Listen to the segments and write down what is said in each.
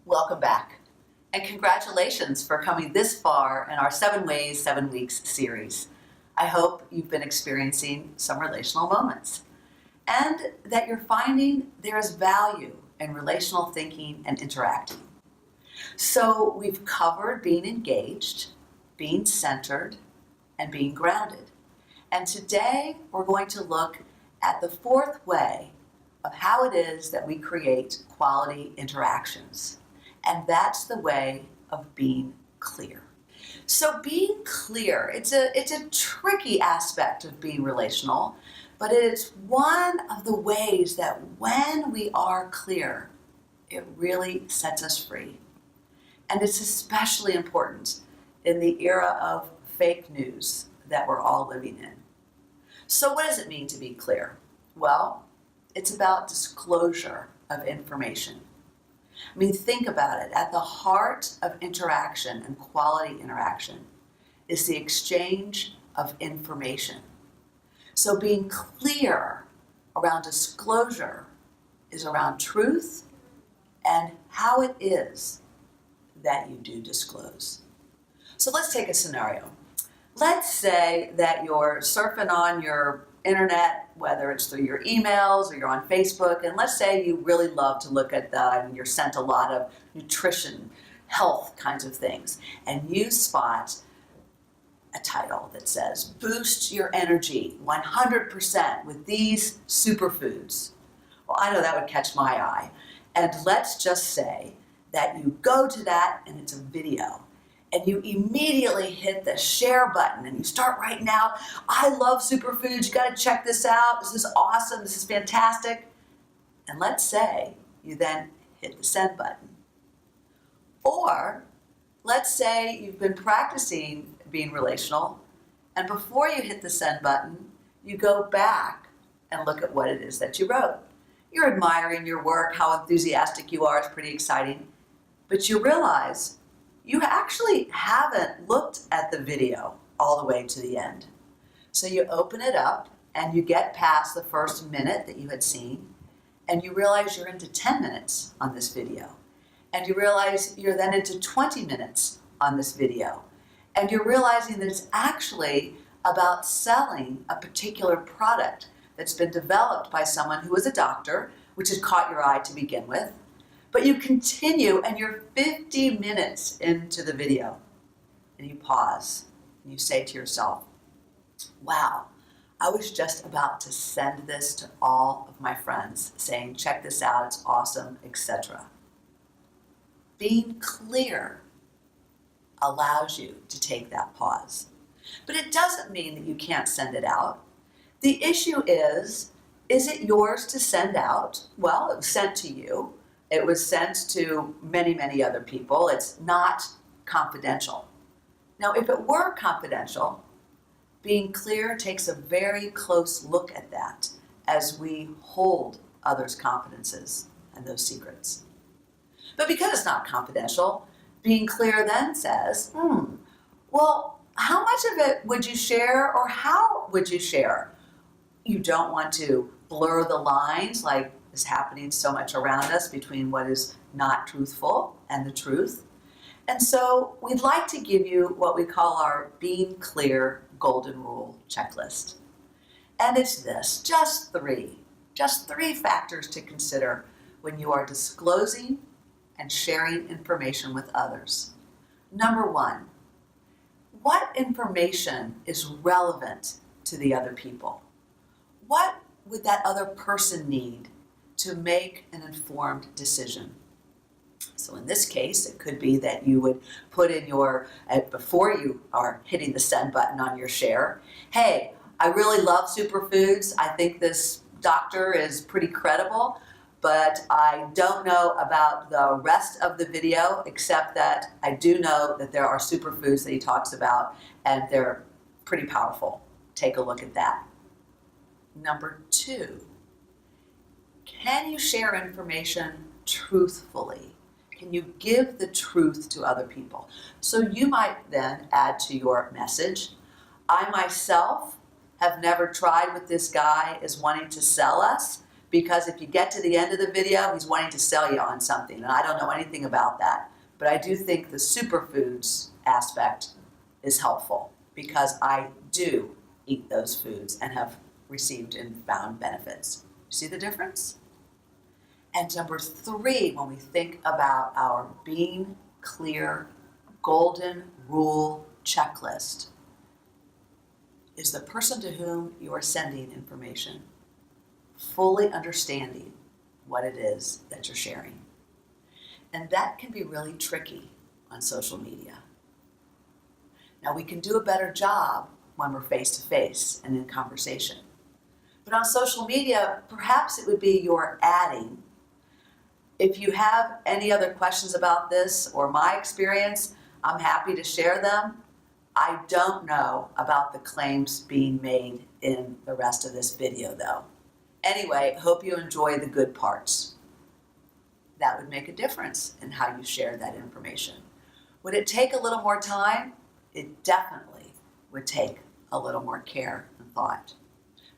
Welcome back, and congratulations for coming this far in our 7 Ways, 7 Weeks series. I hope you've been experiencing some relational moments and that you're finding there is value in relational thinking and interacting. So we've covered being engaged, being centered, and being grounded. And today we're going to look at the 4th way of how it is that we create quality interactions. And that's the way of being clear. So being clear, it's a tricky aspect of being relational, but it's one of the ways that when we are clear, it really sets us free. And it's especially important in the era of fake news that we're all living in. So what does it mean to be clear? Well, it's about disclosure of information. I mean, think about it. At the heart of interaction and quality interaction is the exchange of information. So being clear around disclosure is around truth and how it is that you do disclose. So let's take a scenario. Let's say that you're surfing on your internet, whether it's through your emails or you're on Facebook, and let's say you really love to look at you're sent a lot of nutrition, health kinds of things, and you spot a title that says, boost your energy 100% with these superfoods. Well, I know that would catch my eye. And let's just say that you go to that and it's a video. And you immediately hit the share button and you start writing out, I love superfoods, you gotta check this out, this is awesome, this is fantastic. And let's say you then hit the send button. Or let's say you've been practicing being relational, and before you hit the send button, you go back and look at what it is that you wrote. You're admiring your work, how enthusiastic you are, it's pretty exciting, but you realize you actually haven't looked at the video all the way to the end. So you open it up and you get past the first minute that you had seen, and you realize you're into 10 minutes on this video. And you realize you're then into 20 minutes on this video. And you're realizing that it's actually about selling a particular product that's been developed by someone who is a doctor, which had caught your eye to begin with. But you continue and you're 50 minutes into the video and you pause and you say to yourself, wow, I was just about to send this to all of my friends saying, check this out, it's awesome, etc. Being clear allows you to take that pause. But it doesn't mean that you can't send it out. The issue is it yours to send out? Well, it was sent to you. It was sent to many, many other people. It's not confidential. Now, if it were confidential, being clear takes a very close look at that as we hold others' confidences and those secrets. But because it's not confidential, being clear then says, well, how much of it would you share or how would you share? You don't want to blur the lines like is happening so much around us between what is not truthful and the truth. And so we'd like to give you what we call our Being Clear Golden Rule checklist. And it's this, just three factors to consider when you are disclosing and sharing information with others. Number 1, what information is relevant to the other people? What would that other person need to make an informed decision? So in this case, it could be that you would put in before you are hitting the send button on your share, hey, I really love superfoods. I think this doctor is pretty credible, but I don't know about the rest of the video, except that I do know that there are superfoods that he talks about, and they're pretty powerful. Take a look at that. Number 2, can you share information truthfully? Can you give the truth to other people? So you might then add to your message, I myself have never tried what this guy is wanting to sell us Because if you get to the end of the video, he's wanting to sell you on something, and I don't know anything about that. But I do think the superfoods aspect is helpful because I do eat those foods and have received and found benefits. See the difference? And number 3, when we think about our being clear golden rule checklist, is the person to whom you are sending information fully understanding what it is that you're sharing. And that can be really tricky on social media. Now, we can do a better job when we're face-to-face and in conversation. But on social media, perhaps it would be your adding. If you have any other questions about this or my experience, I'm happy to share them. I don't know about the claims being made in the rest of this video, though. Anyway, hope you enjoy the good parts. That would make a difference in how you share that information. Would it take a little more time? It definitely would take a little more care and thought.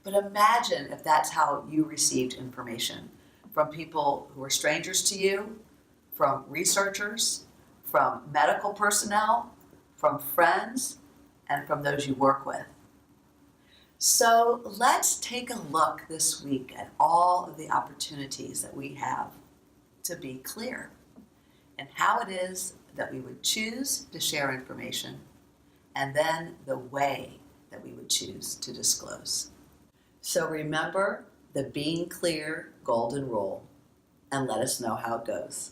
But imagine if that's how you received information from people who are strangers to you, from researchers, from medical personnel, from friends, and from those you work with. So let's take a look this week at all of the opportunities that we have to be clear and how it is that we would choose to share information, and then the way that we would choose to disclose. So remember the being clear golden rule and let us know how it goes.